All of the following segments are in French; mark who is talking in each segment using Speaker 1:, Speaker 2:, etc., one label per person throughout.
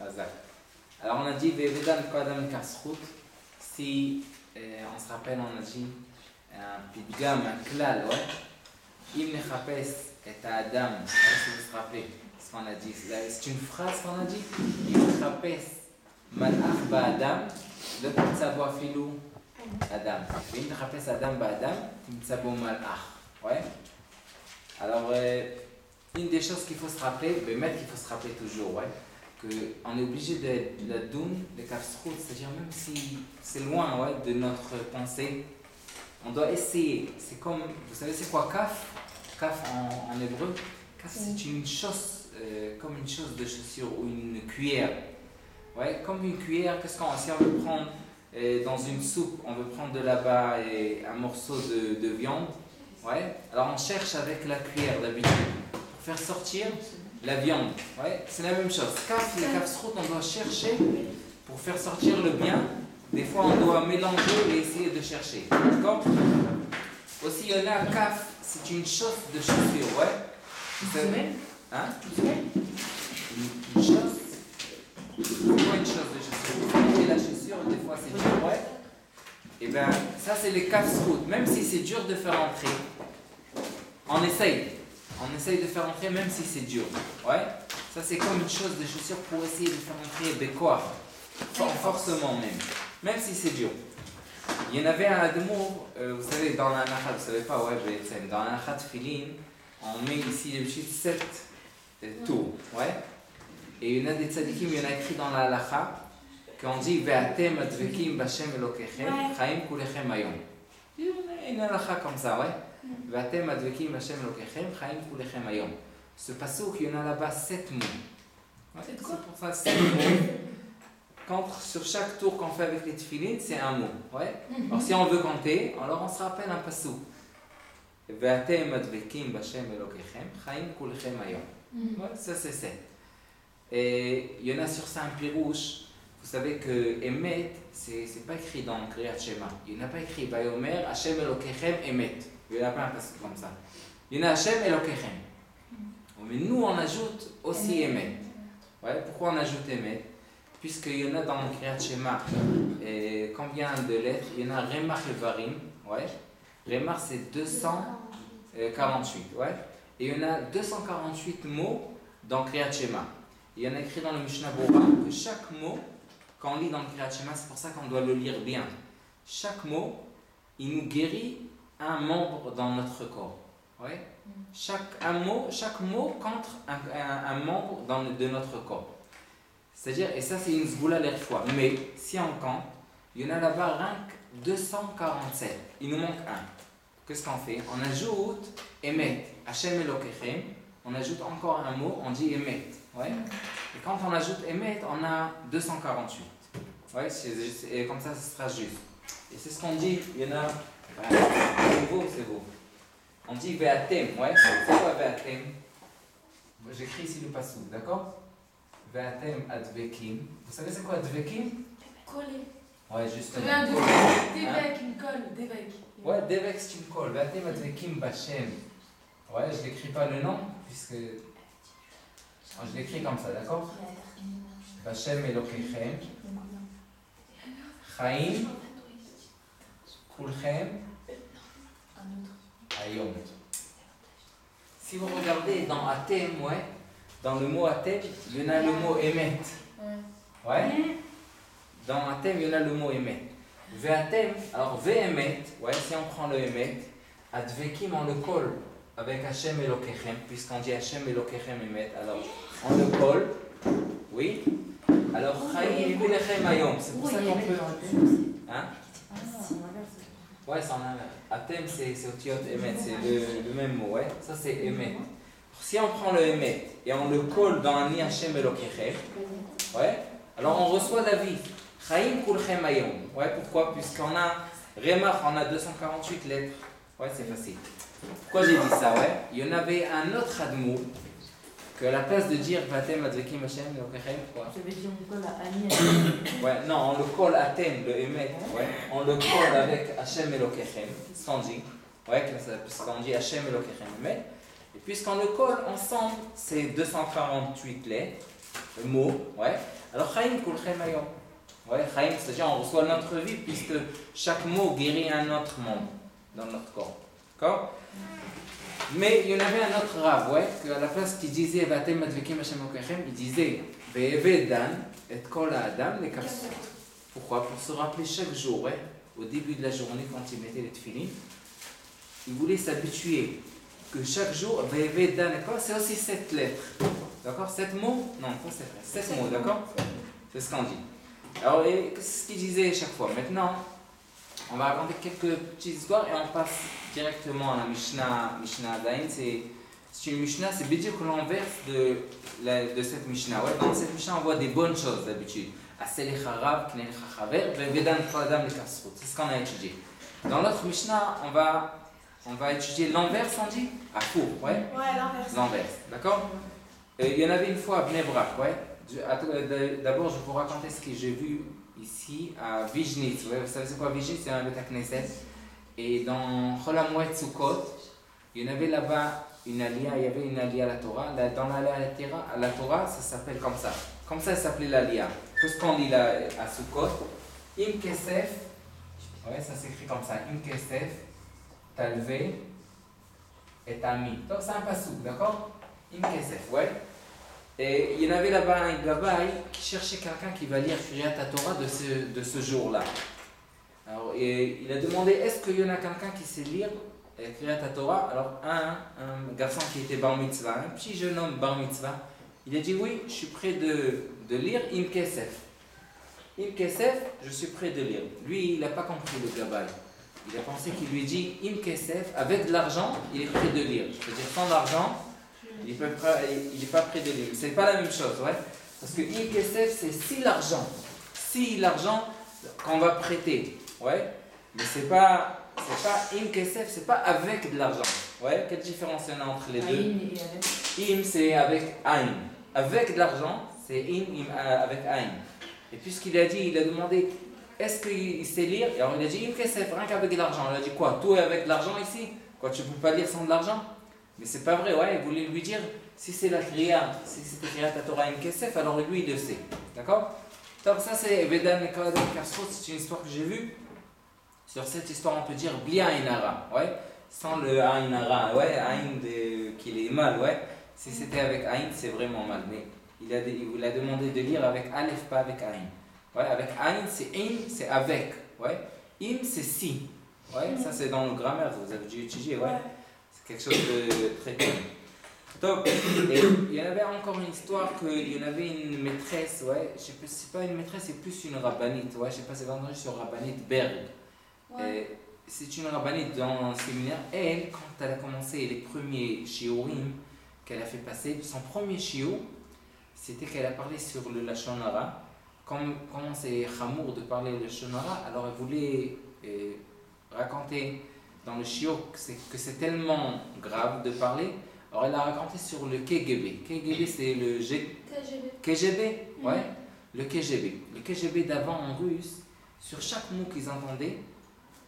Speaker 1: Hazak. Alors on a dit Vedan Kodam Kasrut. Si on se rappelle, on a dit un pidgam, un klal, ouais. Im nechapes et Adam. Si vous vous rappelez ce qu'on a dit, c'est une phrase qu'on a dit. Im nechapes malach ba'adam, le timtsabo afilu Adam. Im nechapes Adam ba'adam, timtsabo malach. Ouais. Alors une des choses qu'il faut se rappeler, qu'il faut se rappeler toujours, ouais, qu'on est obligé de la doun, de kafsrout, c'est-à-dire même si c'est loin, ouais, de notre pensée, on doit essayer. C'est comme, vous savez c'est quoi kaf? Kaf en hébreu, kaf c'est une chose, comme une chose de chaussure ou une cuillère. Ouais, comme une cuillère, si on veut prendre dans une soupe, on veut prendre de là-bas un morceau de viande, ouais, alors on cherche avec la cuillère d'habitude pour faire sortir la viande. Ouais, c'est la même chose. Kaf, les kafsrout, on doit chercher pour faire sortir le bien. Des fois, on doit mélanger et essayer de chercher. D'accord? Aussi, il y en a kaf, c'est une chose de chaussure. Ouais. Vous savez? Hein? Une chose? C'est quoi une chose de chaussure? Vous mettez la chaussure, des fois c'est dur, ouais. Et bien, ça c'est les kafsrout. Même si c'est dur de faire entrer, on essaye. On essaye de faire entrer même si c'est dur. Ouais? Ça c'est comme une chose de chaussure pour essayer de faire entrer des corps. Forcément même. Même si c'est dur. Il y en avait un admour, vous savez, dans la nachat, vous savez pas, ouais, dans la nachat filin, on met ici les petites 7 tours. Ouais? Et il y en a des tzadikim, il y en a écrit dans la halacha, qu'on dit Ve'atem advekim b'Hashem Elokechem, chaim kulechem hayom. Il y a une halacha comme ça, ouais? Ve'atem advekim b'Hashem Elokechem, chaim kulechem hayom. Ce passouk, il y en a là-bas 7 mots. Ouais, c'est pour ça 7 mots. Sur chaque tour qu'on fait avec les tefilines, c'est un mot. Ouais? Alors si on veut compter, alors on se rappelle un passouk. Ve'atem advekim b'Hashem Elokechem, chaim kulechem hayom. Ouais, ça c'est 7. Et il y en a sur ça un pirouche. Vous savez que Emet, c'est pas écrit dans Kriyat Shema. Il n'y en a pas écrit Bayomer, Hashem Elokechem, Emet. Il n'y en a pas un passage comme ça. Il y en a Hashem Elokechem. Mais nous, on ajoute aussi Emet. Ouais, pourquoi on ajoute Emet? Puisqu'il y en a dans Kriyat Shema combien de lettres? Il y en a Remach et Varim. Ouais. Remach, c'est 248. Ouais. Et il y en a 248 mots dans Kriyat Shema. Il y en a écrit dans le Mishnah Bora que chaque mot, quand on lit dans le Kriyat Shema, c'est pour ça qu'on doit le lire bien. Chaque mot, il nous guérit un membre dans notre corps. Ouais? Chaque mot contre un membre de notre corps. C'est-à-dire, et ça c'est une zgoula l'erfwa. Mais si on compte, il y en a là-bas rien que 247. Il nous manque un. Qu'est-ce qu'on fait? On ajoute Emet, Hashem Elokechem. On ajoute encore un mot, on dit Emet. Ouais. Et quand on ajoute Emet, on a 248. Ouais, et comme ça, ce sera juste. Et c'est ce qu'on dit, il y en a. C'est beau. On dit Ve'atem, ouais. C'est quoi Ve'atem? J'écris ici le passou, d'accord? Ve'atem advekim. Vous savez c'est quoi advekim?
Speaker 2: Coller.
Speaker 1: Ouais, justement.
Speaker 2: D'évêque, une colle, d'évêque.
Speaker 1: Ouais, d'évêque, c'est une colle. Ve'atem advekim b'Hashem. Ouais, je n'écris pas le nom, puisque. Je l'écris comme ça, d'accord? B'Hashem Elokechem, Chaim, Kulchem, Hayom. Si vous regardez dans Atem, ouais, dans le mot Atem, il y en a le mot Emet. Ouais? Dans Atem, il y en a le mot Emet. Ve'atem, alors Ve'emet, ouais, si on prend le Emet, Advekim, on le colle avec Hashem Elokechem, puisqu'on dit Hashem Elokechem Emet, alors on le colle, oui. Alors Chaim Kulechem Hayom, c'est pour ça qu'on peut. Hein? Ouais, c'est en Atem, c'est Otiot Emet, c'est le même mot, ouais. Ça c'est Emet. Si on prend le Emet et on le colle dans Ani Hashem Elokechem, ouais, alors on reçoit la vie. Chaim Kulechem Hayom. Ouais, pourquoi? Puisqu'on a Remach, on a 248 lettres. Ouais, c'est facile. Pourquoi j'ai dit ça, ouais? Il y en avait un autre admou que à la place de dire Vatem Advekim Hashem Elokechem, quoi?
Speaker 2: Je vais dire on colle à Annie.
Speaker 1: Ouais, non, on le colle à Tem, le Emet, ouais. On le colle avec Hashem Elokechem, ce qu'on dit. Ouais, puisqu'on dit Hashem Elokechem Emet. Et puisqu'on le colle ensemble, c'est 248 lettres, mots, ouais. Alors, Chaim Kul Chem Hayom. Ouais, Chaim, c'est-à-dire on reçoit notre vie puisque chaque mot guérit un autre monde dans notre corps. D'accord? Mais il y en avait un autre rave, ouais, qu'à la place qu'il disait Vatem Advekim Hashem Okechem, il disait Ve'eve Dan et Kol Adam les Kapsut. Pourquoi? Pour se rappeler chaque jour, ouais, au début de la journée quand il mettait les tefilines, il voulait s'habituer que chaque jour, Ve'eve Dan et Kol, c'est aussi 7 lettres. D'accord? 7 mots? Non, pas 7 lettres. 7 mots, d'accord? C'est ce qu'on dit. Alors, c'est ce qu'il disait chaque fois. Maintenant, on va raconter quelques petites histoires et on passe directement à la Mishnah Dain. C'est une Mishnah, c'est Bidiouk l'inverse de cette Mishnah. Ouais, dans cette Mishnah, on voit des bonnes choses d'habitude. Asselech Harav, Knei Chachaver, Vedan Kodam Lekasrut. C'est ce qu'on a étudié. Dans l'autre Mishnah, on va étudier l'inverse, on dit? À court, ouais?
Speaker 2: Ouais, l'inverse.
Speaker 1: L'inverse, d'accord? Il y en avait une fois à Bnei Brak, ouais? D'abord, je vais vous raconter ce que j'ai vu ici à Vijnitz. Ouais, vous savez c'est quoi Vijnitz? C'est un Beth Knesset. Et dans Chol HaMoed Sukkot, il y en avait là-bas une alia, il y avait une alia à la Torah. Dans la Torah, ça s'appelle comme ça. Comme ça s'appelait l'alia. Qu'est-ce qu'on dit là à Sukkot? Im Kesef, ouais, ça s'écrit comme ça. Im Kesef, Talvé et Tami. Donc c'est un passouk, d'accord? Im Kesef, ouais. Et il y en avait là-bas un gabaï qui cherchait quelqu'un qui va lire Kriyat Torah de ce jour-là. Alors, il a demandé est-ce qu'il y en a quelqu'un qui sait lire Kriyat Torah? Alors, un garçon qui était bar mitzvah, un petit jeune homme bar mitzvah, il a dit oui, je suis prêt de lire Im Kesef. Im Kesef, je suis prêt de lire. Lui, il n'a pas compris le gabaï. Il a pensé qu'il lui dit Im Kesef, avec de l'argent, il est prêt de lire. C'est-à-dire sans l'argent, il n'est pas prêt de lire. C'est pas la même chose, ouais. Parce que Im Kesef, c'est si l'argent qu'on va prêter, ouais. Mais c'est pas Im Kesef, c'est pas avec de l'argent, ouais. Quelle différence il y en a entre les deux? Im, c'est avec Ain. Avec de l'argent, c'est Im avec Ain. Et puisqu'il a dit, il a demandé, est-ce qu'il sait lire? Et alors il a dit Im Kesef, rien qu'avec de l'argent. Il a dit quoi? Tout est avec de l'argent ici? Quoi, tu ne peux pas lire sans de l'argent? Mais c'est pas vrai, ouais, il voulait lui dire, si c'est la Kriya, si c'était Kriyat Torah Im Kesef, alors lui il le sait. D'accord? Donc ça c'est Vedan Kodam Lekasrut, c'est une histoire que j'ai vue. Sur cette histoire on peut dire Bli Ain Hara, ouais, sans le Ain Hara, ouais, Ain qu'il est mal, ouais. Si c'était avec Ain, c'est vraiment mal. Mais il a demandé de lire avec Aleph, pas avec Ain. Ouais, avec Ain, c'est In, c'est avec, ouais. Im, c'est si. Ouais, ça c'est dans le grammaire, vous avez dû étudier, ouais. C'est quelque chose de très connu. Donc, il y en avait encore une histoire qu'il y en avait une maîtresse, ouais, je sais pas, c'est pas une maîtresse, c'est plus une rabbinite, ouais, je sais pas, c'est vendu sur rabbinite Berg. Ouais. C'est une rabbinite dans un séminaire. Elle, quand elle a commencé les premiers shiurim qu'elle a fait passer, son premier shiur, c'était qu'elle a parlé sur le Lashon Hara. Comment c'est chamour de parler le Lashon Hara, alors elle voulait raconter dans le shiur que c'est tellement grave de parler. Alors elle a raconté sur le KGB. KGB c'est le KGB, ouais, le KGB. Le KGB d'avant en russe, sur chaque mot qu'ils entendaient,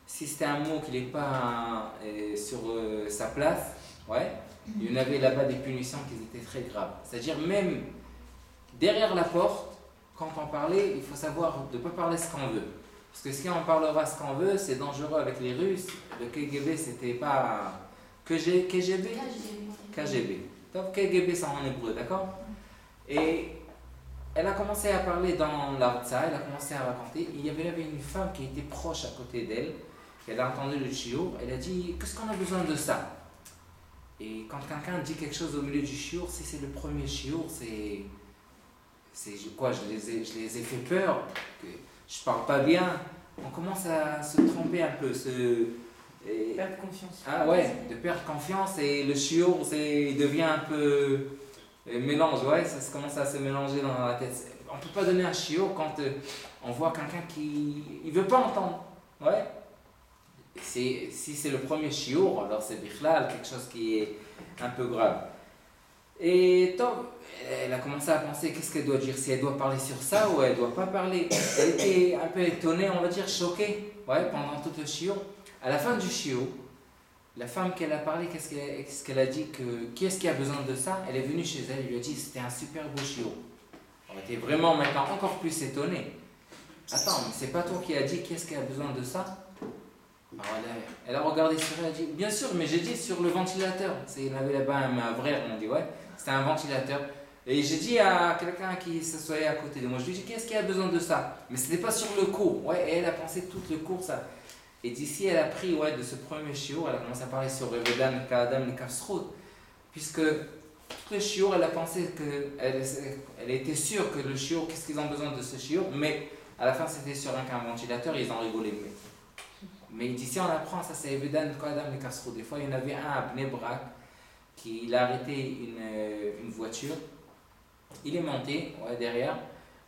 Speaker 1: si c'était un mot qui n'est pas sur sa place, ouais, il y en avait là-bas des punitions qui étaient très graves. C'est-à-dire même derrière la porte, quand on parlait, il faut savoir de ne pas parler ce qu'on veut. Parce que si on parlera ce qu'on veut, c'est dangereux avec les Russes. Le KGB, c'était pas KGB. Donc KGB, c'est en hébreu, d'accord? Et elle a commencé à parler dans l'Artsa, elle a commencé à raconter. Il y avait une femme qui était proche à côté d'elle. Elle a entendu le shiur, elle a dit qu'est-ce qu'on a besoin de ça? Et quand quelqu'un dit quelque chose au milieu du shiur, si c'est le premier shiur, c'est quoi? Je les ai fait peur, que je parle pas bien. On commence à se tromper un peu,
Speaker 2: perdre confiance.
Speaker 1: Ah ouais, de perdre confiance et le shiur, il devient un peu mélange, ouais, ça commence à se mélanger dans la tête. On peut pas donner un shiur quand on voit quelqu'un qui il veut pas entendre, ouais. Si c'est le premier shiur, alors c'est bichlal, quelque chose qui est un peu grave. Et Tov, elle a commencé à penser qu'est-ce qu'elle doit dire, si elle doit parler sur ça ou elle doit pas parler. Elle était un peu étonnée, on va dire choquée, ouais, pendant tout le shiur. À la fin du shiur, la femme qu'elle a parlé, qu'est-ce qu'elle a dit, qui est-ce qui a besoin de ça? Elle est venue chez elle, elle lui a dit c'était un super beau shiur. Elle a était vraiment maintenant encore plus étonnée. Attends, mais c'est pas toi qui as dit qu'est-ce qui a besoin de ça? Alors elle a regardé sur elle, elle a dit bien sûr, mais j'ai dit sur le ventilateur. Il y avait là-bas un vrai, on dit ouais, c'était un ventilateur. Et j'ai dit à quelqu'un qui s'assoyait à côté de moi, je lui ai dit qu'est-ce qui a besoin de ça? Mais c'était pas sur le cours, ouais, et elle a pensé tout le cours ça. Et d'ici elle a pris ouais, de ce premier shiur, elle a commencé à parler sur Revedan, Kadam, Kafsrout, puisque tout le shiur, elle a pensé elle était sûre que le shiur, qu'est-ce qu'ils ont besoin de ce shiur, mais à la fin c'était sur un ventilateur, ils ont rigolé. Mais d'ici on apprend, ça c'est Revedan, Kadam, Kafsrout. Des fois il y en avait un à Bnei Brak qui a arrêté une voiture. Il est monté ouais, derrière,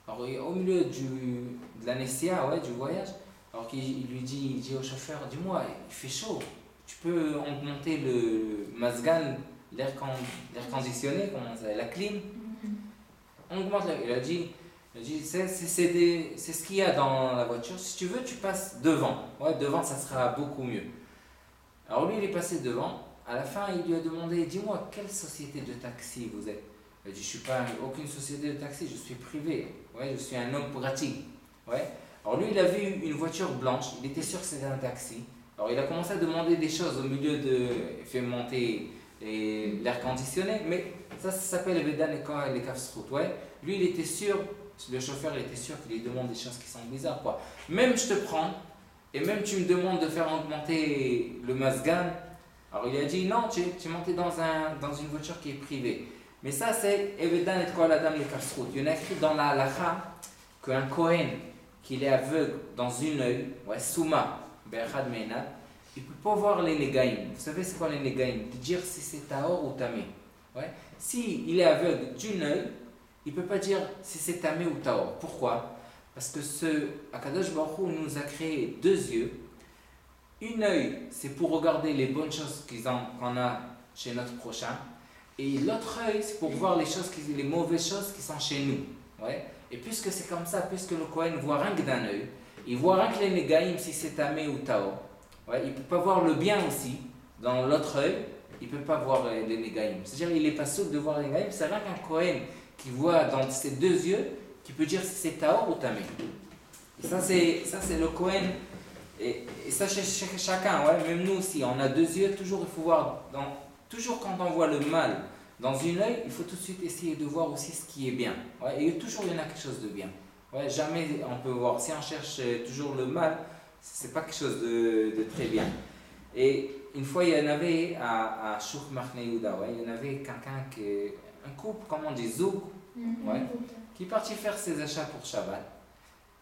Speaker 1: alors, au milieu de la Nessia, ouais, du voyage, alors il dit au chauffeur, dis-moi, il fait chaud, tu peux augmenter le Mazgan, l'air conditionné, comment ça, la clim, augmente il a dit c'est ce qu'il y a dans la voiture, si tu veux tu passes devant, ouais, devant ça sera beaucoup mieux. Alors lui il est passé devant, à la fin il lui a demandé, dis-moi quelle société de taxi vous êtes? Il a dit, je ne suis pas aucune société de taxi, je suis privé, ouais, je suis un homme pratique. Ouais. Alors lui, il a vu une voiture blanche, il était sûr que c'était un taxi. Alors il a commencé à demander des choses au milieu de... Il fait monter l'air conditionné, mais ça s'appelle Vedan et les Kafsrout. Ouais. Lui, il était sûr, le chauffeur, il était sûr qu'il lui demande des choses qui sont bizarres. Quoi. Même je te prends, et même tu me demandes de faire augmenter le Mazgan. Alors il a dit, non, tu es monté dans une voiture qui est privée. Mais ça, c'est Evedan et Kol Adam le Kafsrout. Il y en a écrit dans la halakha qu'un Kohen, qu'il est aveugle dans une œil, ouais, Souma, Berhad Meinat, il ne peut pas voir les Negaïm. Vous savez, c'est quoi les Negaïm? De dire si c'est Tahor ou Tamé. Ouais. Si il est aveugle d'une œil, il ne peut pas dire si c'est Tamé ou Tahor. Pourquoi? Parce que Akadosh Baruch Hu nous a créé deux yeux. Une œil, c'est pour regarder les bonnes choses qu'on a chez notre prochain. Et l'autre œil, c'est pour voir les mauvaises choses qui sont chez nous. Ouais. Et puisque c'est comme ça, puisque le Kohen voit rien que d'un œil, il voit rien que les Negaïm si c'est Tamé ou Tao. Ouais. Il ne peut pas voir le bien aussi dans l'autre œil, il ne peut pas voir les Negaïm. C'est-à-dire qu'il n'est pas sûr de voir les Negaïm, c'est rien qu'un Kohen qui voit dans ses deux yeux qui peut dire si c'est Tao ou Tamé. Et ça, c'est le Kohen. Et ça, chez chacun, ouais. Même nous aussi, on a deux yeux, toujours il faut voir toujours quand on voit le mal dans une œil, il faut tout de suite essayer de voir aussi ce qui est bien. Ouais, et toujours il y en a quelque chose de bien. Ouais, jamais on peut voir. Si on cherche toujours le mal, c'est pas quelque chose de très bien. Et une fois il y en avait à Chouk Machne Yehuda, ouais, il y en avait un couple, comment on dit, Zouk, ouais, qui est parti faire ses achats pour Shabbat.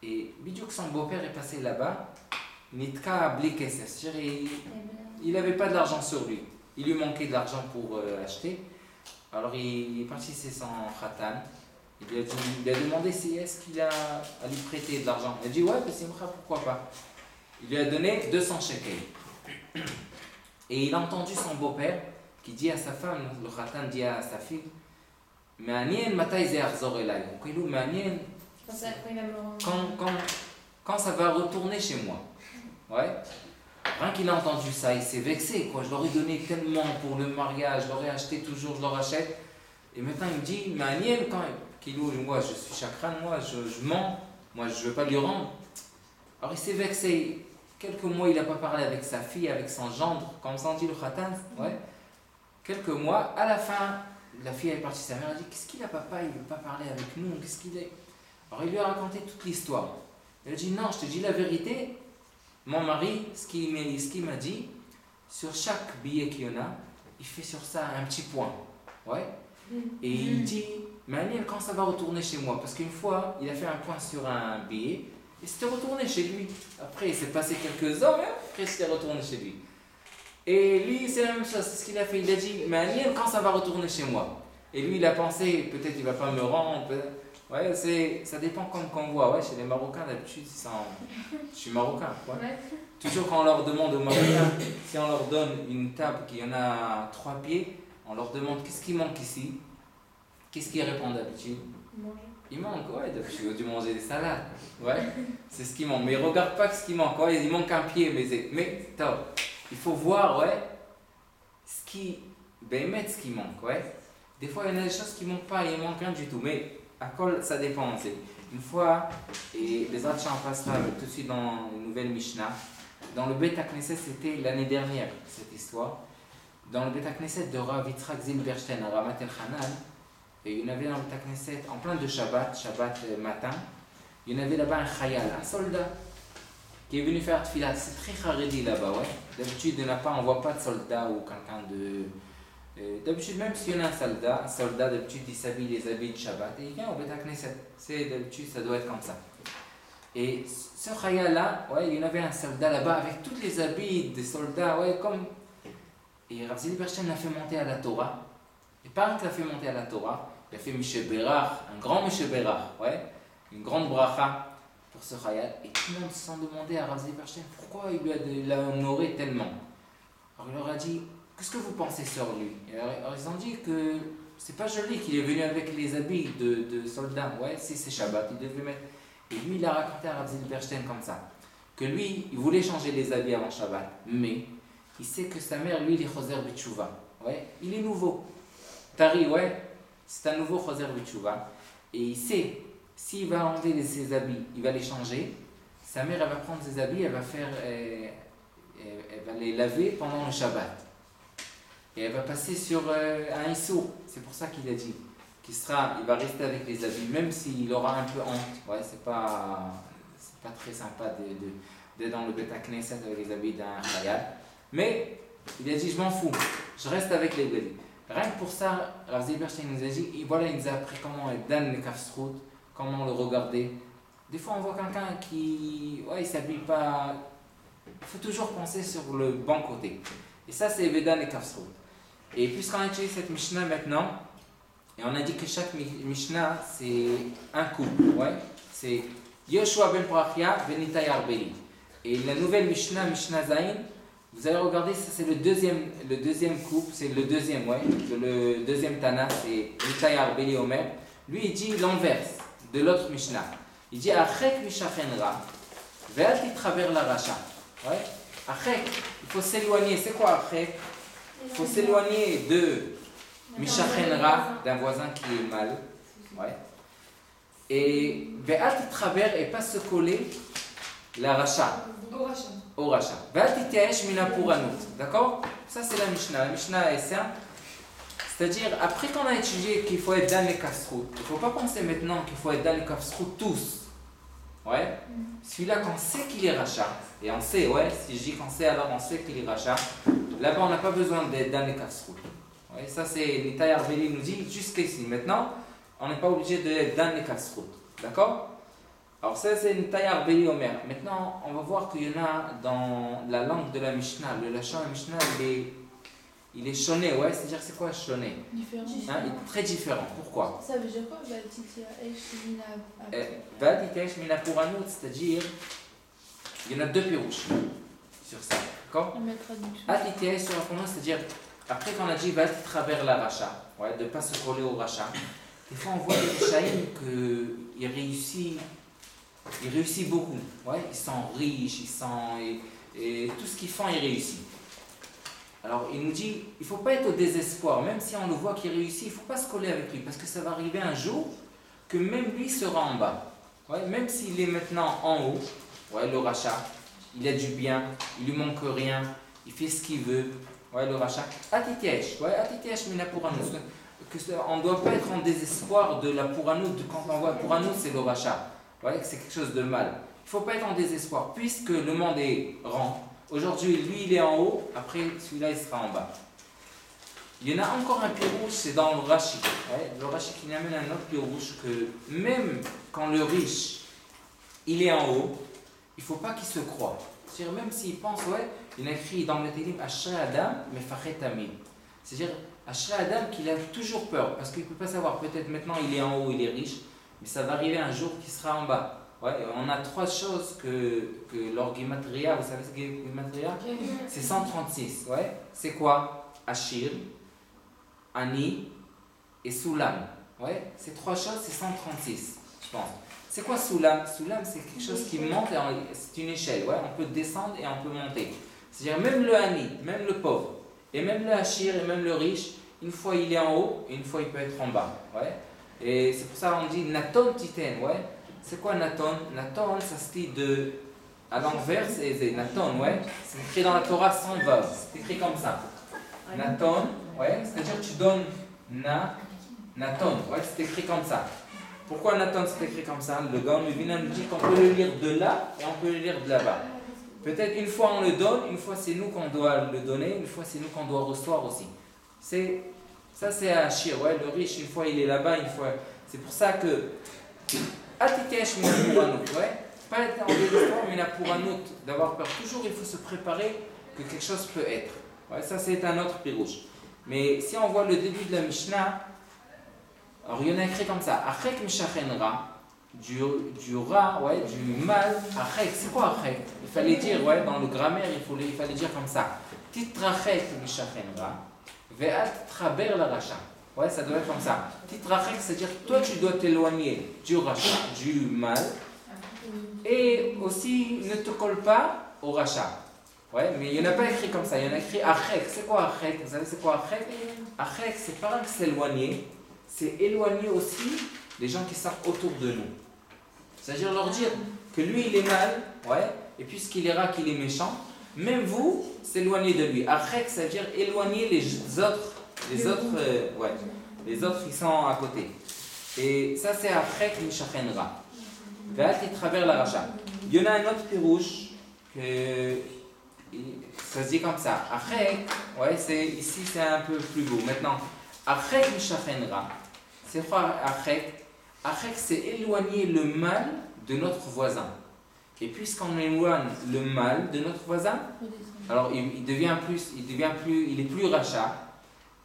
Speaker 1: Et bidou que son beau-père est passé là-bas, Nitka Bliké, c'est-à-dire il n'avait pas de l'argent sur lui. Il lui manquait de l'argent pour acheter. Alors il est parti chez son khatan. Il lui a demandé si est-ce qu'il a à lui prêter de l'argent. Il a dit ouais, pourquoi pas. Il lui a donné 200 shekels. Et il a entendu son beau-père qui dit à sa femme, le khatan dit à sa fille, quand ça va retourner chez moi. Ouais. Rien qu'il a entendu ça, il s'est vexé. Quoi. Je leur ai donné tellement pour le mariage, je leur ai acheté toujours, je leur achète. Et maintenant il me dit, mais Aniel, quand moi je suis chakran, moi je mens, moi je ne veux pas lui rendre. Alors il s'est vexé. Quelques mois il n'a pas parlé avec sa fille, avec son gendre, comme ça on dit le khatan. Ouais. Quelques mois, à la fin, la fille est partie, sa mère a dit, qu'est-ce qu'il a papa, il ne veut pas parler avec nous, qu'est-ce qu'il est? Alors il lui a raconté toute l'histoire. Elle a dit, non, je te dis la vérité. Mon mari, ce qu'il m'a dit, sur chaque billet qu'il y en a, il fait sur ça un petit point. Ouais. Et il dit, mais Aniel, quand ça va retourner chez moi? Parce qu'une fois, il a fait un point sur un billet, et c'était retourné chez lui. Après, il s'est passé quelques heures, et après, c'était retourné chez lui. Et lui, c'est la même chose, c'est ce qu'il a fait. Il a dit, mais Aniel, quand ça va retourner chez moi? Et lui, il a pensé, peut-être il ne va pas me rendre. Ouais, ça dépend comme qu'on voit. Ouais, chez les Marocains, d'habitude, je suis marocain. Ouais. Toujours quand on leur demande aux Marocains, si on leur donne une table qui en a 3 pieds, on leur demande qu'est-ce qui manque ici. Qu'est-ce qu'ils répondent d'habitude? Il manque, ouais, d'habitude, ils ont dû manger des salades. Ouais, c'est ce qui manque. Mais ils ne regardent pas ce qui manque. Ouais, il manque un pied, mais il faut voir, ouais, ce qui manque. Ouais. Des fois, il y en a des choses qui ne manquent pas, il ne manque rien du tout. Mais à quoi ça dépend. Une fois, et les autres on passera tout de suite dans une nouvelle Mishnah. Dans le Beit HaKnesset, c'était l'année dernière cette histoire. Dans le Beit HaKnesset de Rav Yitzhak Zilberstein à Ramat El Hanan, et il y en avait dans le Beit HaKnesset en plein de Shabbat matin, il y en avait là-bas un chayal, un soldat, qui est venu faire tfilat. C'est très haredi là-bas, ouais. D'habitude, on ne voit pas de soldat ou quelqu'un de. D'habitude, même s'il y en a un soldat d'habitude il s'habille les habits de Shabbat et il vient au Beit HaKnesset. D'habitude, ça doit être comme ça. Et ce chayal-là, ouais, il y en avait un soldat là-bas avec tous les habits des soldats, ouais, comme. Et Rav Zilberstein l'a fait monter à la Torah. Et par qu'il l'a fait monter à la Torah, il a fait Mishe Berach, un grand Mishe Berach, ouais, une grande bracha pour ce chayal. Et tout le monde s'en demandait à Rav Zilberstein pourquoi il l'a honoré tellement. Alors il leur a dit, qu'est-ce que vous pensez sur lui? Alors ils ont dit que c'est pas joli qu'il est venu avec les habits de soldats. Ouais, si c'est Shabbat, il devait mettre. Et lui, il a raconté à Rav Zilberstein comme ça, que lui, il voulait changer les habits avant Shabbat, mais il sait que sa mère, lui, il est Choser B'Tshuva. Ouais, il est nouveau. Tari, ouais, c'est un nouveau Choser B'Tshuva. Et il sait, s'il va enlever ses habits, il va les changer. Sa mère, elle va prendre ses habits, elle va les laver pendant le Shabbat. Et elle va passer sur un issour. C'est pour ça qu'il a dit qu'il va rester avec les habits, même s'il aura un peu honte. Ouais, c'est pas très sympa d'être dans le Beit HaKnesset avec les habits d'un chayal. Mais il a dit, je m'en fous, je reste avec les habits. Rien que pour ça, Rav Zilberstein nous a dit, et voilà, il nous a appris comment être dans le kafsrout, comment le regarder. Des fois, on voit quelqu'un qui, ouais, il s'habille pas. Il faut toujours penser sur le bon côté. Et ça, c'est Vedan et Kafsrout. Et puisqu'on a utilisé cette Mishnah maintenant, et on a dit que chaque Mishnah, c'est un couple. Ouais? C'est Yoshua ben Parachia ben Itai Arbeli. Et la nouvelle Mishnah, Mishnah Zayin, vous allez regarder, ça c'est le deuxième couple, c'est le deuxième, ouais. Le deuxième Tana, c'est Itai Arbeli Omer. Lui, il dit l'inverse de l'autre Mishnah. Il dit Achek Mishachenra, Ve'al titraver la Racha. Ouais? Achek, il faut s'éloigner. C'est quoi Achek? Il faut s'éloigner de Mishachenra, d'un voisin qui est mal. Ouais. Et Ve'al titraver et pas se coller la Racha. Au Racha. Ve'al titesh mina puranut. D'accord? Ça c'est la Mishnah. La Mishnah est simple. C'est-à-dire, après qu'on a étudié qu'il faut être dans les kafsrout, il ne faut pas penser maintenant qu'il faut être dans les kafsrout tous. Ouais? Celui-là, qu'on sait qu'il est rachat, et on sait, ouais, si je dis qu'on sait, alors on sait qu'il est rachat, là-bas on n'a pas besoin d'être dans les kafsrout. Ouais? Ça, c'est Nitai Arbeli nous dit jusqu'ici. Maintenant, on n'est pas obligé d'être dans les kafsrout. D'accord? Alors, ça, c'est Nitai Arbeli Omer. Maintenant, on va voir qu'il y en a dans la langue de la Mishnah. Le lachon de la Mishnah, il est choné, ouais, c'est-à-dire c'est quoi choné?
Speaker 2: Différent.
Speaker 1: Hein, il est très différent. Pourquoi?
Speaker 2: Ça veut dire quoi?
Speaker 1: Vatitesh mina puranut, c'est-à-dire il y en a deux pirouches sur ça, d'accord? Vatitesh sur la puranut, c'est-à-dire après qu'on a dit va travers la racha, ouais, de ne pas se coller au racha. Des fois on voit des Rishaïm qu'ils réussissent beaucoup, ouais, ils sont riches, et tout ce qu'ils font ils réussissent. Alors il nous dit, il ne faut pas être au désespoir, même si on le voit qu'il réussit, il ne faut pas se coller avec lui, parce que ça va arriver un jour que même lui sera en bas. Ouais, même s'il est maintenant en haut, ouais, le rachat, il a du bien, il lui manque rien, il fait ce qu'il veut, ouais, le rachat. Atitesh, ouais, atitesh mina puranut. On ne doit pas être en désespoir de la puranut, quand on voit puranut c'est le rachat, ouais, c'est quelque chose de mal. Il ne faut pas être en désespoir, puisque le monde est rang. Aujourd'hui, lui, il est en haut, après, celui-là, il sera en bas. Il y en a encore un pirouche, c'est dans le Rashi. Ouais, le Rashi qui amène un autre pirouche que même quand le riche, il est en haut, il ne faut pas qu'il se croie. C'est-à-dire, même s'il pense, ouais, il a écrit dans le Télim, Ashrei Adam, Mefachet Tamid. C'est-à-dire, Ashrei Adam qu'il a toujours peur, parce qu'il ne peut pas savoir, peut-être maintenant il est en haut, il est riche, mais ça va arriver un jour qu'il sera en bas. Ouais, on a trois choses que leur Gematria, vous savez ce qu'est Gematria? C'est 136. Ouais. C'est quoi? Ashir, Ani et Soulam. Ouais. Ces trois choses, c'est 136, je pense. C'est quoi Soulam? Soulam, c'est quelque chose qui monte, c'est une échelle. Ouais. On peut descendre et on peut monter. C'est-à-dire même le Ani, même le pauvre, et même le Ashir et même le riche, une fois il est en haut et une fois il peut être en bas. Ouais. Et c'est pour ça qu'on dit Naton Titen, ouais. C'est quoi Naton? Naton, ça se dit de. À l'envers, c'est Naton, ouais. C'est écrit dans la Torah sans vav. C'est écrit comme ça. Naton, ouais. C'est-à-dire que tu donnes Naton, ouais. C'est écrit comme ça. Pourquoi Naton c'est écrit comme ça? Le Gaon Mevina nous dit qu'on peut le lire de là et on peut le lire de là-bas. Peut-être une fois on le donne, une fois c'est nous qu'on doit le donner, une fois c'est nous qu'on doit recevoir aussi. Ça c'est Achir, ouais. Le riche, une fois il est là-bas, une fois. C'est pour ça que. Atitesh Minapuranout, ouais. Pas être en désespoir, mais Minapuranout, d'avoir peur. Toujours il faut se préparer que quelque chose peut être. Ouais, ça c'est un autre pirouche. Mais si on voit le début de la Mishnah, alors il y en a écrit comme ça, Achek Mishachenra, du rat, ouais, du mal, Achek, c'est quoi Achek? Il fallait dire, ouais, dans le grammaire, il fallait dire comme ça, Titrachek Mishachenra, Ve'at Traber la Racha. Ouais, ça doit être comme ça. Titrachek, c'est-à-dire que toi tu dois t'éloigner du rachat, du mal, et aussi ne te colle pas au rachat. Ouais, mais il n'y en a pas écrit comme ça, il y en a écrit Achek. C'est quoi Achek? Vous savez c'est quoi Achek? Achek, c'est pas que s'éloigner, c'est éloigner aussi les gens qui sont autour de nous. C'est-à-dire leur dire que lui il est mal, ouais, et puisqu'il est rat, qu'il est méchant, même vous, s'éloignez de lui. Achek, ça veut dire éloigner les autres qui sont à côté. Et ça c'est Achek Mishachenra. Ve'at travers la racha. Il y en a un autre pirouche que ça se dit comme ça. Achek, ouais, ici c'est un peu plus beau. Maintenant, Achek Mishachenra, c'est quoi Achek? Achek, c'est éloigner le mal de notre voisin. Et puisqu'on éloigne le mal de notre voisin, alors il est plus rachat.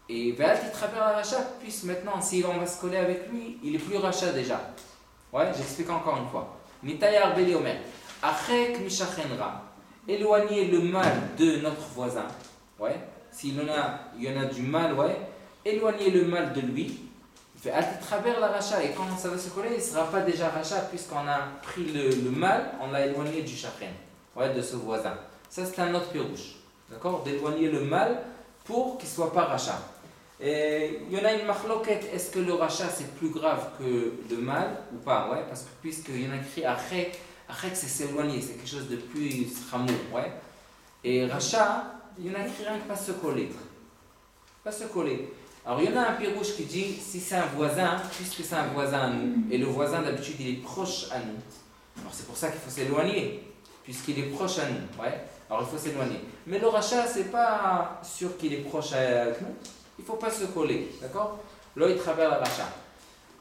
Speaker 1: Et Ve'at travers la racha, puisque maintenant, si on va se coller avec lui, il est plus rachat déjà. Ouais, j'explique encore une fois. Nitayar Beli Omer. Achek Mishachenra. Éloigner le mal de notre voisin. Ouais. S'il y en a du mal, ouais. Éloigner le mal de lui. Fait à travers la racha. Et quand ça va se coller, il ne sera pas déjà rachat, puisqu'on a pris le mal, on l'a éloigné du shachen. Ouais, de ce voisin. Ça, c'est un autre pirouche. D'accord? D'éloigner le mal pour qu'il ne soit pas rachat. Il y en a une marloquette, est-ce que le rachat c'est plus grave que le mal ou pas? Ouais, parce que puisqu'il y en a écrit Achek, Achek c'est s'éloigner, c'est quelque chose de plus rameau, ouais. Et rachat, il y en a écrit rien que pas se coller. Pas se coller. Alors il y en a un pirouche qui dit, si c'est un voisin, puisque c'est un voisin à nous, et le voisin d'habitude il est proche à nous, alors c'est pour ça qu'il faut s'éloigner, puisqu'il est proche à nous, ouais. Alors il faut s'éloigner. Mais le rachat, c'est pas sûr qu'il est proche avec nous. Il ne faut pas se coller, d'accord? Là, il travers la racha.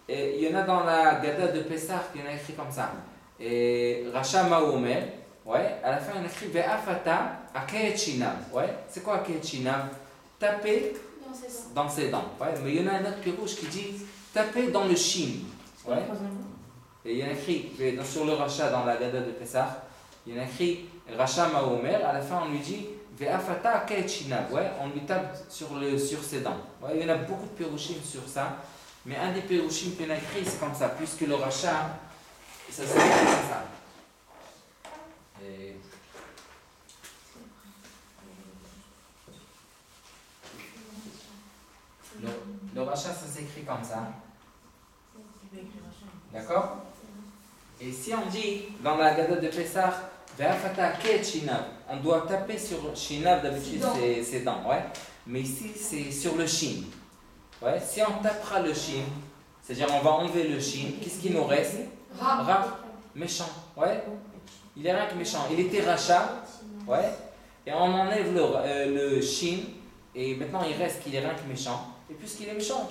Speaker 1: Et il y en a dans la Gada de Pessah, il y en a écrit comme ça. Et Racha Maomer, ouais, à la fin, il y en a écrit Ve'afata Akayet Shinav. Ouais, c'est quoi Akayet Shinav? Taper dans ses dents. Ouais, mais il y en a un autre pirouche qui dit taper dans le shin. Ouais. Et il y en a écrit sur le Racha, dans la Gada de Pessah, il y en a écrit Racha Maomer, à la fin, on lui dit Ve'afata Kechinav, ouais, on lui tape sur ses dents. Ouais, il y en a beaucoup de pérouchim sur ça, mais un des pérouchim qu'on a écrit, c'est comme ça, puisque le rachat, ça s'appelle comme ça. Et... Le rachat, ça s'écrit comme ça. D'accord? Et si on dit, dans la Gada de Pessah, on doit taper sur Shinav, d'habitude c'est ses dents, ouais. Mais ici c'est sur le Shin. Ouais. Si on tapera le Shin, c'est-à-dire on va enlever le Shin, qu'est-ce qui nous reste? Ra, méchant, ouais. Il est rien que méchant. Il était rachat, ouais. Et on enlève le Shin, et maintenant il reste qu'il est rien que méchant. Et puisqu'il est méchant,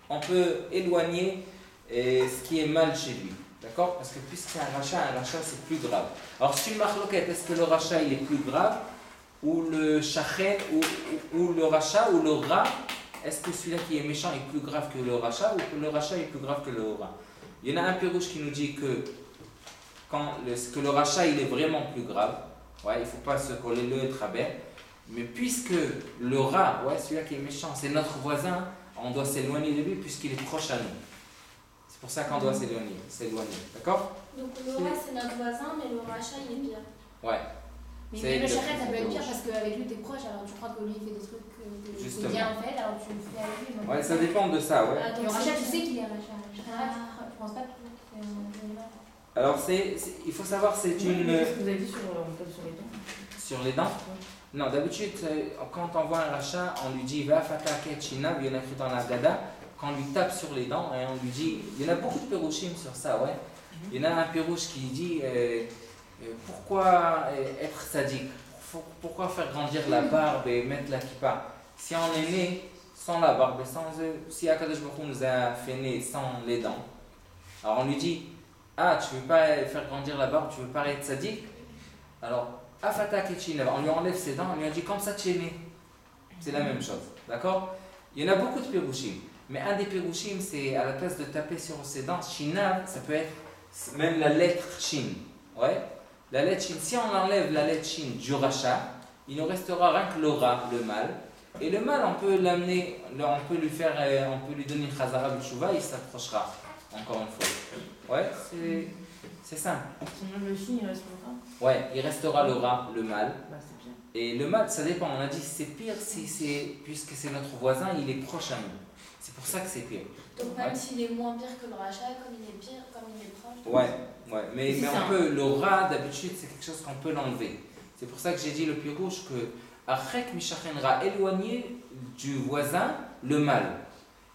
Speaker 1: on peut éloigner ce qui est mal chez lui. D'accord? Parce que puisque c'est un rachat c'est plus grave. Alors c'est une marloquette, est-ce que le rachat il est plus grave? Ou le shachen, ou le rachat, ou le rat? Est-ce que celui-là qui est méchant est plus grave que le rachat, ou que le rachat est plus grave que le rat? Il y en a un pirouche qui nous dit que le rachat il est vraiment plus grave. Ouais, il ne faut pas se coller le travers. Mais puisque le rat, ouais, celui-là qui est méchant, c'est notre voisin, on doit s'éloigner de lui puisqu'il est proche à nous. C'est pour ça qu'on doit s'éloigner, d'accord?
Speaker 3: Donc le rat c'est notre voisin, mais le rachat il est bien.
Speaker 1: Ouais.
Speaker 3: Mais le charrette, ça peut être pire parce qu'avec lui, t'es proche, alors tu crois que lui, il fait des trucs que c'est bien en fait, alors tu le fais avec lui.
Speaker 1: Ouais, ça dépend de ça, ouais.
Speaker 3: Le rachat, tu sais qu'il est rachat. Tu penses pas toujours que c'est un animal.
Speaker 1: Alors, il faut savoir, c'est une...
Speaker 2: Qu'est-ce que vous avez dit sur les dents?
Speaker 1: Sur les dents? Non, d'habitude, quand on voit un rachat, on lui dit va fataka china, il y en a écrit dans la Gada, quand on lui tape sur les dents et on lui dit, il y en a beaucoup de pérouchim sur ça, ouais. Il y en a un pérouche qui dit pourquoi être sadique, pourquoi faire grandir la barbe et mettre la kippa. Si on est né sans la barbe, si Akadosh Baruch Hu nous a fait né sans les dents, alors on lui dit ah, tu veux pas faire grandir la barbe, tu veux pas être sadique, alors Afata Ketchin, on lui enlève ses dents, on lui a dit comme ça tu es né. C'est la même chose, d'accord? Il y en a beaucoup de pérouchim, mais un des pérouchim, c'est à la place de taper sur ses dents, shinav, ça peut être même la lettre shin. Ouais? La lettre shin, si on enlève la lettre shin du rachat, il nous restera rien que le ra, le mal. Et le mal, on peut l'amener, on peut lui donner une chazara b'tshuva, il s'approchera, encore une fois. Ouais, c'est simple.
Speaker 2: Sinon le signe, il restera.
Speaker 1: Ouais, il restera le rat, le mal.
Speaker 2: Bah, c'est bien.
Speaker 1: Et le mal, ça dépend. On a dit c'est pire puisque c'est notre voisin, il est proche à nous. C'est pour ça que c'est pire.
Speaker 3: Donc même s'il est moins pire que le rachat, comme il est pire, comme il est proche.
Speaker 1: Ouais. Mais on peut, le rat d'habitude, c'est quelque chose qu'on peut l'enlever. C'est pour ça que j'ai dit le plus rouge que Arrek Mishachenra, éloigner du voisin le mal.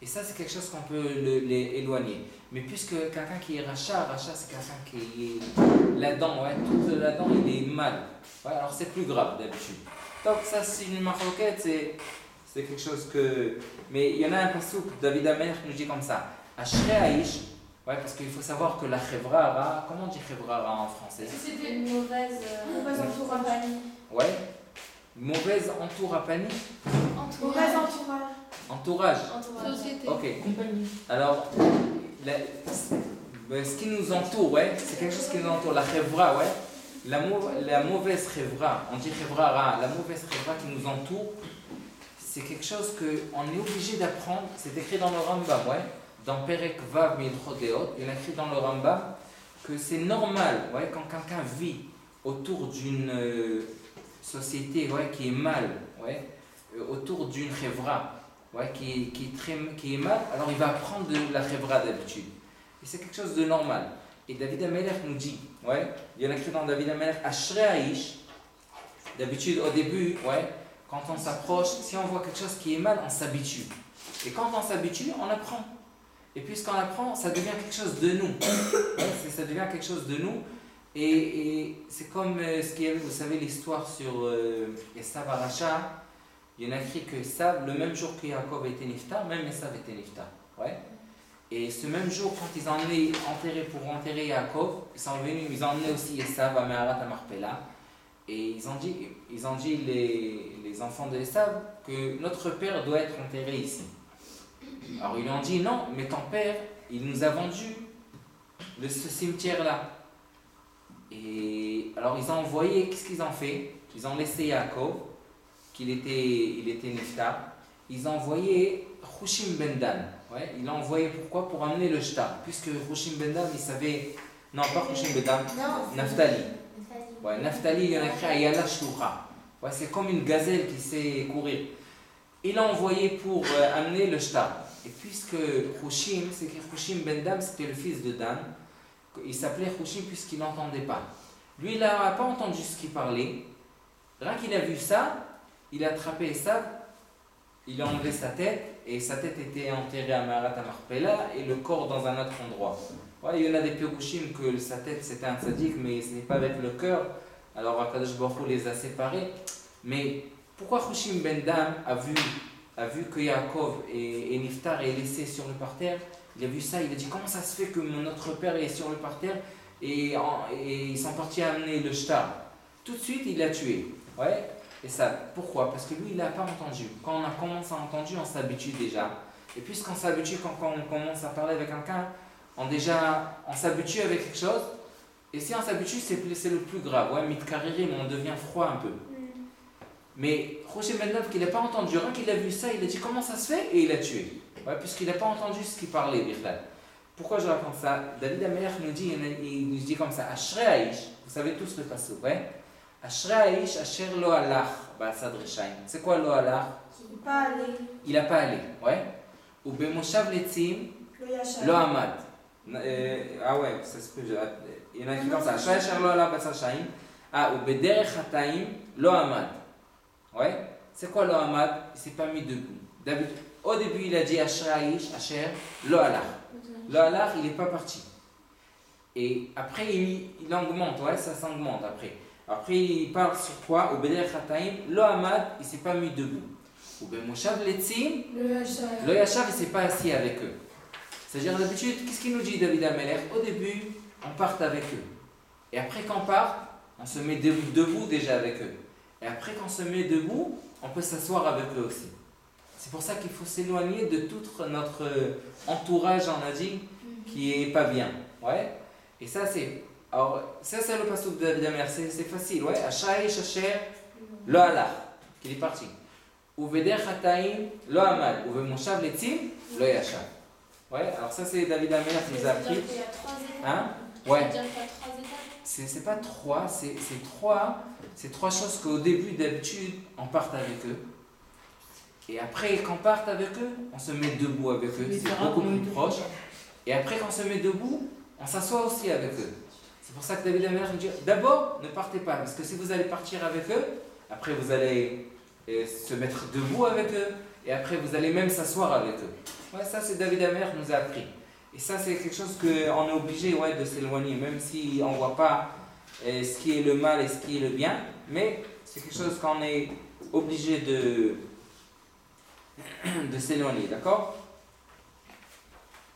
Speaker 1: Et ça, c'est quelque chose qu'on peut l'éloigner. Mais puisque quelqu'un qui est rachat c'est quelqu'un qui est là-dedans, ouais, toute là-dedans, il est mal. Ouais, alors c'est plus grave d'habitude. Donc ça, c'est une maroquette, c'est quelque chose que... Mais il y en a un passouk, David Amer, qui nous dit comme ça. Ashrei Aish, ouais, parce qu'il faut savoir que la chevrara, comment on dit chevrara en français?
Speaker 3: C'était une mauvaise entourage.
Speaker 1: Ouais, mauvaise entourapanie.
Speaker 3: Mauvais entourage.
Speaker 1: Entourage.
Speaker 3: Société.
Speaker 1: Ok.
Speaker 2: Compagnie.
Speaker 1: Alors, ce qui nous entoure, ouais, c'est quelque chose qui nous entoure. La chevra, ouais. La mauvaise chevra, on dit chevra, la mauvaise chevra qui nous entoure, c'est quelque chose qu'on est obligé d'apprendre. C'est écrit dans le Rambam, ouais. Dans Perek Vav Midchot Deot, il est écrit dans le Rambam que c'est normal, ouais, quand quelqu'un vit autour d'une société, ouais, qui est mal, ouais, autour d'une chevra, ouais, qui est mal, alors il va apprendre de la chevra d'habitude. Et c'est quelque chose de normal. Et David Amelech nous dit, ouais, il y en a écrit dans David Amelech, Ashrei Aish, d'habitude au début, ouais, quand on s'approche, si on voit quelque chose qui est mal, on s'habitue. Et quand on s'habitue, on apprend. Et puisqu'on apprend, ça devient quelque chose de nous. Ouais, ça devient quelque chose de nous. Et c'est comme ce qu'il y avait, vous savez, l'histoire sur Esav Aracha. Il y en a écrit que Esav, le même jour que Yaakov était niftar, même Esav était niftar. Ouais. Et ce même jour, quand ils ont emmené pour enterrer Yaakov, ils ont emmené aussi Esav à Meharat Marpella. Et ils ont dit les enfants de Esav que notre père doit être enterré ici. Alors ils lui ont dit non, mais ton père, il nous a vendu ce cimetière-là. Et alors ils ont envoyé, qu'est-ce qu'ils ont fait? Ils ont laissé Yaakov, il était niftar. Ils ont envoyé Hushim ben Dan. Ouais, il l'a envoyé pourquoi? Pour amener le shtar. Puisque Hushim ben Dan, il savait. Non, pas Hushim ben Dan, Naphtali. Ouais, Naphtali, il y en a écrit Ayala Shtucha. Ouais, c'est comme une gazelle qui sait courir. Il l'a envoyé pour amener le shtar. Et puisque Hushim, c'est que Hushim ben Dan, c'était le fils de Dan, il s'appelait Hushim puisqu'il n'entendait pas. Lui, il n'a pas entendu ce qu'il parlait. Rien qu'il a vu ça, il a attrapé Esav, il a enlevé sa tête, et sa tête était enterrée à Meharat Marpella, et le corps dans un autre endroit. Ouais, il y en a des Pirushim que sa tête c'était un tzaddik, mais ce n'est pas avec le cœur. Alors Akadosh Baruch Hu les a séparés. Mais pourquoi Hushim ben Dan a vu que Yaakov est niftar et est laissé sur le parterre? Il a vu ça, il a dit comment ça se fait que notre père est sur le parterre et ils sont partis amener le shtar. Tout de suite il l'a tué. Ouais. Et ça, pourquoi? Parce que lui il n'a pas entendu. Quand on a commencé à entendre, on s'habitue déjà. Et puisqu'on s'habitue, quand on commence à parler avec quelqu'un, on s'habitue avec quelque chose. Et si on s'habitue, c'est le plus grave. Ouais, mitkaririm, on devient froid un peu. Mais Rocher Mendov, qu'il n'a pas entendu, rien qu'il a vu ça, il a dit comment ça se fait et il a tué. Ouais, puisqu'il n'a pas entendu ce qu'il parlait, Birlal. Pourquoi je raconte ça? David Amelech nous dit, il nous dit comme ça, Ashrei Aish, vous savez tous le passage, ouais? Ashrei Aish Asher Lo Halach Ba'asad Reshaim. C'est quoi Lo Halach?
Speaker 4: Pas aller.
Speaker 1: Il n'a pas allé, ouais. Ou Bemoshav Letzim Lo Amad. Ah ouais, ça se peut. Il y en a qui comme ça. Ashrei Asher Lo Halach Ba'asad Reshaim. Ah, ou Bederech Hataim Lo Amad. Ouais. C'est quoi Lo Amad? Il ne s'est pas mis debout. Au début, il a dit Ashrei Aish Asher Lo Halach. Lo Halach, il n'est pas parti. Et après, il augmente, ouais, ça s'augmente après. Après, il parle sur quoi? Au Bederech Hataim, Lo Amad, il ne s'est pas mis debout. Ou Bemoshav Letzim, Lo Yashav, il ne s'est pas assis avec eux. C'est-à-dire, d'habitude, qu'est-ce qu'il nous dit David Amelech? Au début, on part avec eux. Et après qu'on part, on se met debout déjà avec eux. Et après qu'on se met debout, on peut s'asseoir avec eux aussi. C'est pour ça qu'il faut s'éloigner de tout notre entourage, on a dit, qui n'est pas bien. Ouais. Et ça, c'est. Alors, ça, c'est le passouk de David Amelech. C'est facile, ouais. Ashrei Aish Asher Lo Halach, qu'il est parti. Ou Bederech Hataim Lo Amad. Ou Bemoshav Letzim Lo Yashav. Ouais, alors ça, c'est David Amelech qui nous a appris.
Speaker 3: Il y a 3 étapes.
Speaker 1: Hein? Ouais.
Speaker 3: Ça veut dire qu'il y a 3 étapes.
Speaker 1: C'est pas 3, c'est 3 choses qu'au début, d'habitude, on parte avec eux. Et après, quand on part avec eux, on se met debout avec eux. C'est beaucoup plus proche. Et après, quand on se met debout, on s'assoit aussi avec eux. C'est pour ça que David Amelech nous dit d'abord, ne partez pas, parce que si vous allez partir avec eux, après vous allez se mettre debout avec eux, et après vous allez même s'asseoir avec eux. Ouais, ça, c'est David Amelech nous a appris. Et ça, c'est quelque chose qu'on est obligé de s'éloigner, même si on ne voit pas ce qui est le mal et ce qui est le bien, mais c'est quelque chose qu'on est obligé de s'éloigner, d'accord?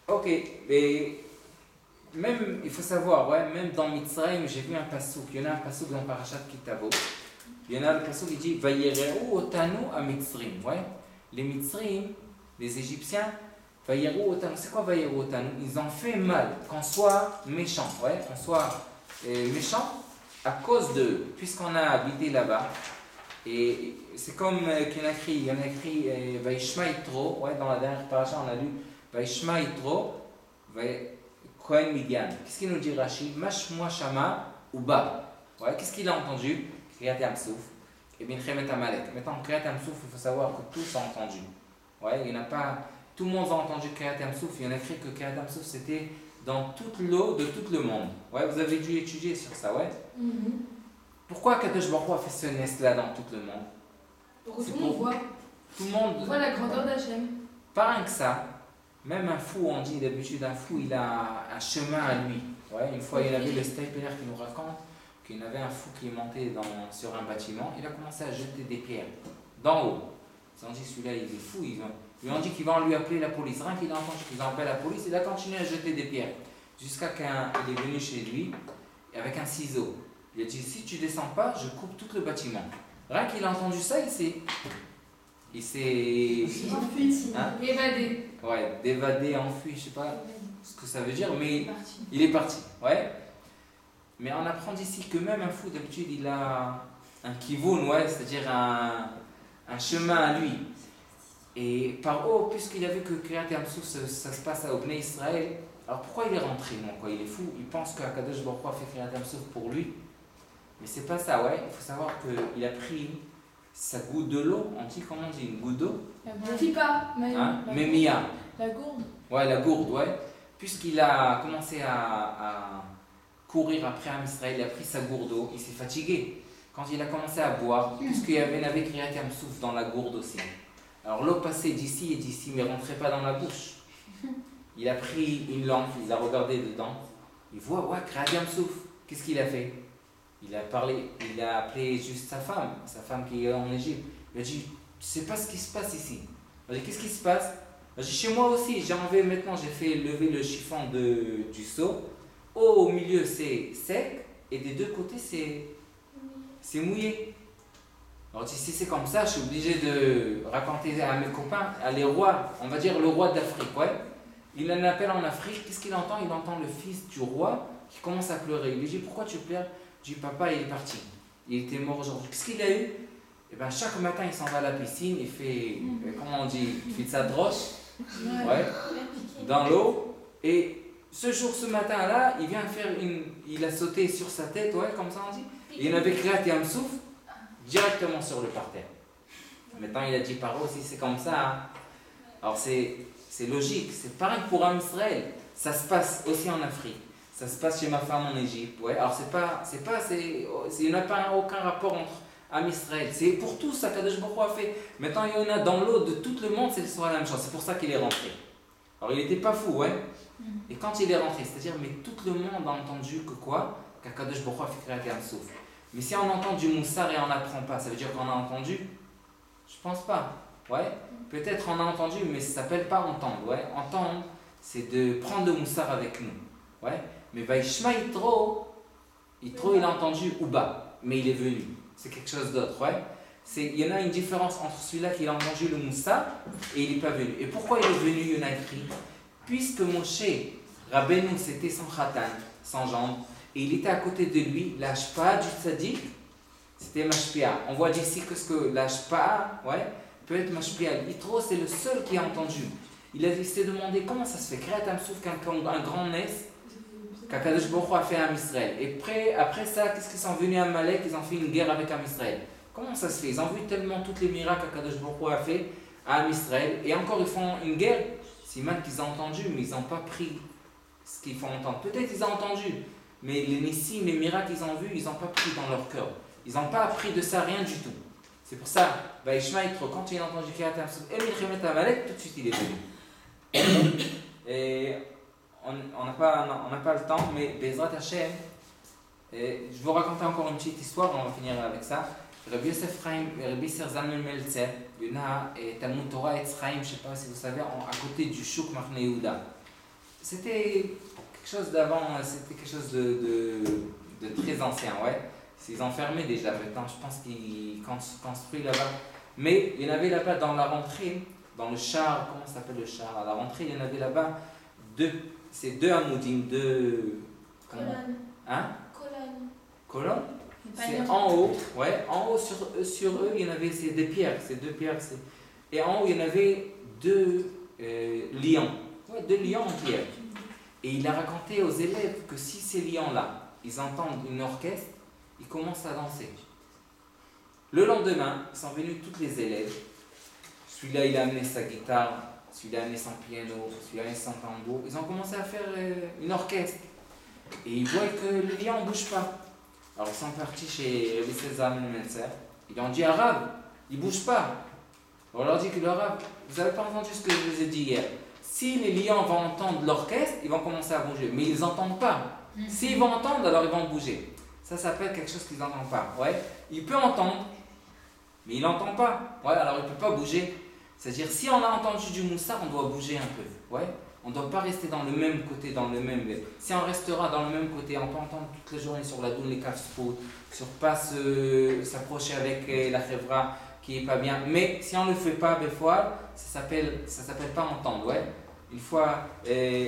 Speaker 1: Ok, mais même, il faut savoir, ouais, même dans Mitzrayim, j'ai vu un passouk. Il y en a un passouk dans Parashat Kitavo. Il y en a le passouk qui dit Vayereu otanu à Mitzrim. Ouais. Les Mitzrim, les Égyptiens, Vayereu otanu. C'est quoi Vayereu otanu? Ils ont fait mal, qu'on soit méchant, ouais, qu'on soit méchant à cause d'eux, puisqu'on a habité là-bas. Et c'est comme qu'il y en a écrit Vaishma Yitro, ouais, dans la dernière parasha, on a lu Vaishma Yitro, Kohen Midian. Qu'est-ce qu'il nous dit Rashi? Mashmoa Shama Uba. Ouais, qu'est-ce qu'il a entendu? Kriyat Yamsouf et Binchemet Amalek. Maintenant, Kriyat Yamsouf, il faut savoir que tous ont entendu. Ouais, il n'y en a pas. Tout le monde a entendu Kriyat Yamsouf. Il y en a écrit que Kriyat Yamsouf c'était dans toute l'eau de tout le monde. Ouais, vous avez dû étudier sur ça, ouais? Pourquoi Kadosh Baruch Hu a fait ce nest-là dans tout le monde?
Speaker 2: Pour que tout le monde voit.
Speaker 1: Tout le monde.
Speaker 2: On voit la grandeur d'Hachem.
Speaker 1: Pas rien que ça. Même un fou, on dit d'habitude, un fou, il a un chemin à lui. Ouais, une fois, il y avait le Stapler qui nous raconte qu'il y avait un fou qui est monté sur un bâtiment. Il a commencé à jeter des pierres d'en haut. Ils ont dit, celui-là, il est fou. Ils lui ont dit qu'ils vont lui appeler la police. Rien qu'il a entendu qu'ils appellent la police, il a continué à jeter des pierres. Jusqu'à qu'il est venu chez lui avec un ciseau. Il a dit, si tu descends pas, je coupe tout le bâtiment. Rien qu'il a entendu ça, il s'est
Speaker 2: enfui,
Speaker 1: hein?
Speaker 2: Évadé.
Speaker 1: Ouais, d'évader, enfui, je sais pas ce que ça veut dire, mais il est parti. Ouais. Mais on apprend d'ici que même un fou, d'habitude, il a un kivun, ouais, c'est-à-dire un chemin à lui. Et par haut, puisqu'il a vu que Kriyat Yamsouf, ça se passe au Bnei Israël, alors pourquoi il est rentré, moi, quoi? Il est fou, il pense qu'Akadosh Baruch Hu a fait Kriyat Yamsouf pour lui. Mais c'est pas ça, ouais. Il faut savoir qu'il a pris sa goutte de l'eau, on dit, comment on dit, une goutte d'eau?
Speaker 2: La pipa,
Speaker 1: Hein? Mémia.
Speaker 2: la gourde.
Speaker 1: Ouais, la gourde, ouais. Puisqu'il a commencé à courir après un Israël, il a pris sa gourde d'eau, il s'est fatigué. Quand il a commencé à boire, puisqu'il y avait Kriyat Yamsouf dans la gourde aussi. Alors l'eau passait d'ici et d'ici, mais rentrait pas dans la bouche. Il a pris une lampe, il a regardé dedans. Il voit, ouais, Kriyat Yamsouf. Qu'est-ce qu'il a fait? Il a appelé juste sa femme qui est en Égypte. Il a dit, tu sais pas ce qui se passe ici. Il a dit, qu'est-ce qui se passe? Il a dit, chez moi aussi, j'ai fait lever le chiffon du seau. Au milieu c'est sec et des deux côtés c'est mouillé. Alors si c'est comme ça, je suis obligé de raconter à mes copains, à les rois, on va dire le roi d'Afrique, ouais. Il en appelle en Afrique, qu'est-ce qu'il entend? Il entend le fils du roi qui commence à pleurer. Il lui dit, pourquoi tu pleures? Du papa, il est parti. Il était mort aujourd'hui. Qu'est-ce qu'il a eu? Eh ben, chaque matin, il s'en va à la piscine, il fait, comment on dit, il fait de sa droche, ouais, dans l'eau, et ce jour, ce matin-là, il a sauté sur sa tête, ouais, comme ça on dit. Et il avait créé un souffle directement sur le parterre. Maintenant, il a dit Paro, si c'est comme ça, hein. Alors c'est logique, c'est pareil pour un Israël. Ça se passe aussi en Afrique. Ça se passe chez ma femme en Égypte. Ouais. Alors il n'y a pas aucun rapport entre Am Israël. C'est pour tout ça qu'Akadosh Baruch Hu a fait. Maintenant, il y en a dans l'eau de tout le monde, c'est la même chose. C'est pour ça qu'il est rentré. Alors, il n'était pas fou, ouais. Et quand il est rentré, c'est-à-dire, mais tout le monde a entendu que quoi? Qu'Akadosh Baruch Hu a fait créer un souffle. Mais si on entend du moussar et on n'apprend pas, ça veut dire qu'on a entendu? Je pense pas. Ouais. Peut-être on a entendu, mais ça s'appelle pas entendre. Ouais. Entendre, c'est de prendre le moussar avec nous. Ouais. Mais Vaishma Yitro, il a entendu Uba, mais il est venu. C'est quelque chose d'autre. Ouais. Il y en a une différence entre celui-là qui a entendu le moussar et il n'est pas venu. Et pourquoi il est venu? Il y en a écrit. Puisque Moshe Rabbeinu, c'était son khatan, sans jambes, et il était à côté de lui, la shpa du tzaddik, c'était mashpia. On voit d'ici que ce que la shpa, ouais, peut être mashpia. Yitro, c'est le seul qui a entendu. Il s'est demandé comment ça se fait, créer un souffle qu'un grand nes, qu'Akadosh Baruch Hu a fait à Israël. Et après ça, qu'est-ce qu'ils sont venus à Malek? Ils ont fait une guerre avec Israël. Comment ça se fait? Ils ont vu tellement tous les miracles qu'Akadosh Baruch Hu a fait à Israël, et encore ils font une guerre. C'est mal qu'ils ont entendu, mais ils n'ont pas pris ce qu'il faut entendre. Peut-être ils ont entendu, mais les nissim, les miracles qu'ils ont vus, ils n'ont pas pris dans leur cœur. Ils n'ont pas appris de ça, rien du tout. C'est pour ça, Vaishma Yitro, quand il a entendu Kirat Hamsouf et Milchemet Amalek, tout de suite il est venu. Et on n'a pas le temps, mais Bezrat Hashem, je vais vous raconter encore une petite histoire, on va finir avec ça. Rabbi Yosef Chaim, Rabbi Serzan Meltzer, il y en a Talmud Torah et Chaim, je ne sais pas si vous savez, à côté du Chouk Machne Yehuda. C'était quelque chose d'avant, c'était quelque chose de très ancien, ouais. Ils ont fermé déjà maintenant, je pense qu'ils construisent là-bas. Mais il y en avait là-bas dans la rentrée, dans le char, comment ça s'appelle le char? À la rentrée, il y en avait là-bas deux amoudim,
Speaker 3: Colonne.
Speaker 1: Hein?
Speaker 3: Colonne.
Speaker 1: C'est en haut, ouais, en haut sur eux, il y en avait ces deux pierres. Et en haut, il y en avait deux lions. Ouais, deux lions en pierre. Et il a raconté aux élèves que si ces lions-là, ils entendent une orchestre, ils commencent à danser. Le lendemain, ils sont venus tous les élèves. Celui-là, il a amené sa guitare, celui-là a amené son piano, celui-là a amené son tambour. Ils ont commencé à faire une orchestre. Et ils voient que le lion ne bouge pas. Alors ils sont partis chez Rabbi Serzan Meltzer. Ils ont dit Arabe, il ne bouge pas. On leur dit que l'arabe, vous n'avez pas entendu ce que je vous ai dit hier. Si les lions vont entendre l'orchestre, ils vont commencer à bouger. Mais ils n'entendent pas. S'ils vont entendre, alors ils vont bouger. Ça s'appelle quelque chose qu'ils n'entendent pas. Ouais. Il peut entendre, mais il n'entend pas. Ouais, alors il ne peut pas bouger. C'est-à-dire, si on a entendu du moussard, on doit bouger un peu. Ouais. On ne doit pas rester dans le même côté, dans le même... Si on restera dans le même côté, on peut entendre toute la journée sur la doune les kafspot, sur pas s'approcher avec la chevra qui est pas bien. Mais si on ne le fait pas, des fois, ça s'appelle pas entendre, ouais. Une fois,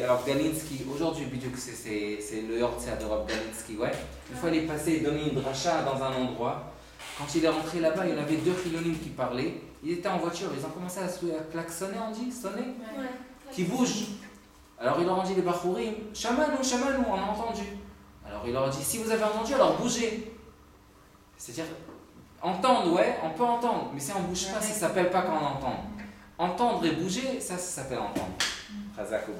Speaker 1: alors Galinsky, aujourd'hui, c'est le Yortzia de Rob Galinsky, ouais. Une fois, il est passé, il donnait une dracha dans un endroit. Quand il est rentré là-bas, il y en avait deux chilonimes qui parlaient. Ils étaient en voiture, ils ont commencé à klaxonner, on dit, sonner,
Speaker 3: Ouais.
Speaker 1: qui bougent. Alors il leur a dit les Bachourim, Chamanou, on a entendu. Alors il leur a dit, si vous avez entendu, alors bougez. C'est-à-dire, entendre, ouais, on peut entendre, mais si on ne bouge pas, ça ne s'appelle pas qu'on entend. Entendre et bouger, ça s'appelle entendre. Chazak ou